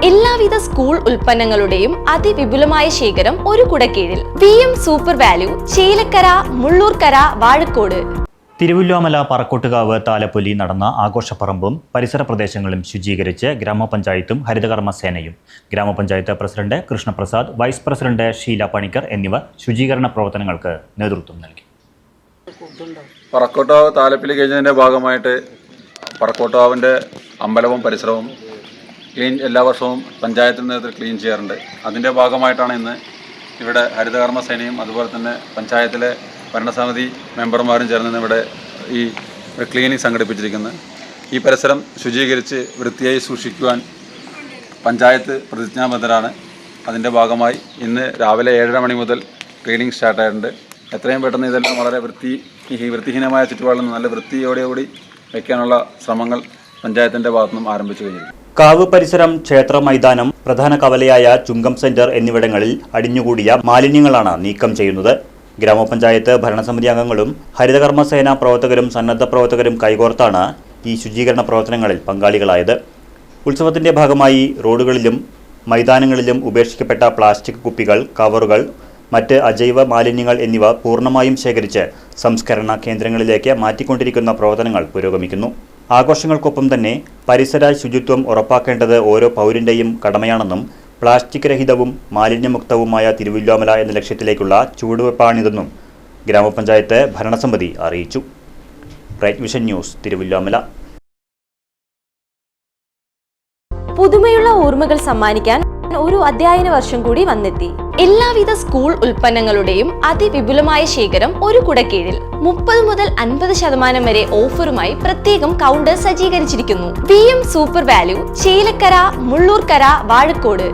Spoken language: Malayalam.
എല്ലാവിധ സ്കൂൾ ഉൽപ്പന്നങ്ങളുടെയും അതിവിപുലമായ ശേഖരം ഒരു കുടക്കീഴിൽ. VM super value, Chelakkara, Mullurkara, Vazhakkode. Thiruvallomala Parakkottukavu Thalappoli നടന്ന ആഘോഷപ്പറമ്പും പരിസര പ്രദേശങ്ങളും ശുചീകരിച്ച് ഗ്രാമപഞ്ചായത്തും ഹരിതകർമ്മ സേനയും. Grama panchayat president Krishnaprasad, vice president Sheela Panicker എന്നിവർ ശുചീകരണ പ്രവർത്തനങ്ങൾക്ക് നേതൃത്വം നൽകി. പറക്കോട്ടുകാവ് താലപ്പൊലി കഴിഞ്ഞതിൻ്റെ ഭാഗമായിട്ട് പറക്കോട്ടുകാവിൻ്റെ അമ്പലവും പരിസരവും എല്ലാ വർഷവും പഞ്ചായത്തിൽ നേതൃത്വം ക്ലീൻ ചെയ്യാറുണ്ട്. അതിൻ്റെ ഭാഗമായിട്ടാണ് ഇന്ന് ഇവിടെ ഹരിതകർമ്മ സേനയും അതുപോലെ തന്നെ പഞ്ചായത്തിലെ ഭരണസമിതി മെമ്പർമാരും ചേർന്ന് ഇവിടെ ഈ ക്ലീനിങ് സംഘടിപ്പിച്ചിരിക്കുന്നത്. ഈ പരിസരം ശുചീകരിച്ച് വൃത്തിയായി സൂക്ഷിക്കുവാൻ പഞ്ചായത്ത് പ്രതിജ്ഞാബദ്ധരാണ്. അതിൻ്റെ ഭാഗമായി ഇന്ന് രാവിലെ 7:30 മണി മുതൽ ക്ലീനിങ് സ്റ്റാർട്ടായിട്ടുണ്ട്. എത്രയും പെട്ടെന്ന് ഇതെല്ലാം വളരെ വൃത്തിഹീനമായ ചുറ്റുപാടിൽ നല്ല വൃത്തിയോടുകൂടി വയ്ക്കാനുള്ള ശ്രമങ്ങൾ പഞ്ചായത്തിൻ്റെ ഭാഗത്തുനിന്നും ആരംഭിച്ചു കഴിഞ്ഞിരിക്കുന്നു. കാവ് പരിസരം, ക്ഷേത്ര മൈതാനം, പ്രധാന കവലയായ ചുങ്കം സെന്റർ എന്നിവിടങ്ങളിൽ അടിഞ്ഞുകൂടിയ മാലിന്യങ്ങളാണ് നീക്കം ചെയ്യുന്നത്. ഗ്രാമപഞ്ചായത്ത് ഭരണസമിതി അംഗങ്ങളും ഹരിതകർമ്മസേന പ്രവർത്തകരും സന്നദ്ധ പ്രവർത്തകരും കൈകോർത്താണ് ഈ ശുചീകരണ പ്രവർത്തനങ്ങളിൽ പങ്കാളികളായത്. ഉത്സവത്തിന്റെ ഭാഗമായി റോഡുകളിലും മൈതാനങ്ങളിലും ഉപേക്ഷിക്കപ്പെട്ട പ്ലാസ്റ്റിക് കുപ്പികൾ, കവറുകൾ, മറ്റ് അജൈവ മാലിന്യങ്ങൾ എന്നിവ പൂർണ്ണമായും ശേഖരിച്ച് സംസ്കരണ കേന്ദ്രങ്ങളിലേക്ക് മാറ്റിക്കൊണ്ടിരിക്കുന്ന പ്രവർത്തനങ്ങൾ പുരോഗമിക്കുന്നു. ആഘോഷങ്ങൾക്കൊപ്പം തന്നെ പരിസര ശുചിത്വം ഉറപ്പാക്കേണ്ടത് ഓരോ പൗരന്റെയും കടമയാണെന്നും പ്ലാസ്റ്റിക് രഹിതവും മാലിന്യമുക്തവുമായ തിരുവല്ലോമല എന്ന ലക്ഷ്യത്തിലേക്കുള്ള ചുവടുവയ്പ്പാണിതെന്നും ഗ്രാമപഞ്ചായത്ത് ഭരണസമിതി അറിയിച്ചു. Bright vision news, Thiruvilwamala. പുതുമയുള്ള ഓർമ്മകൾ സമ്മാനിക്കാൻ ഒരു അധ്യയന വർഷം കൂടി വന്നെത്തി. എല്ലാവിധ സ്കൂൾ ഉൽപ്പന്നങ്ങളുടെയും അതിവിപുലമായ ശേഖരം ഒരു കുടക്കീഴിൽ. 30 മുതൽ 50% വരെ ഓഫറുമായി പ്രത്യേകം കൗണ്ടർ സജ്ജീകരിച്ചിരിക്കുന്നു. VM super value, Chelakkara, Mullurkara, Vazhakkode.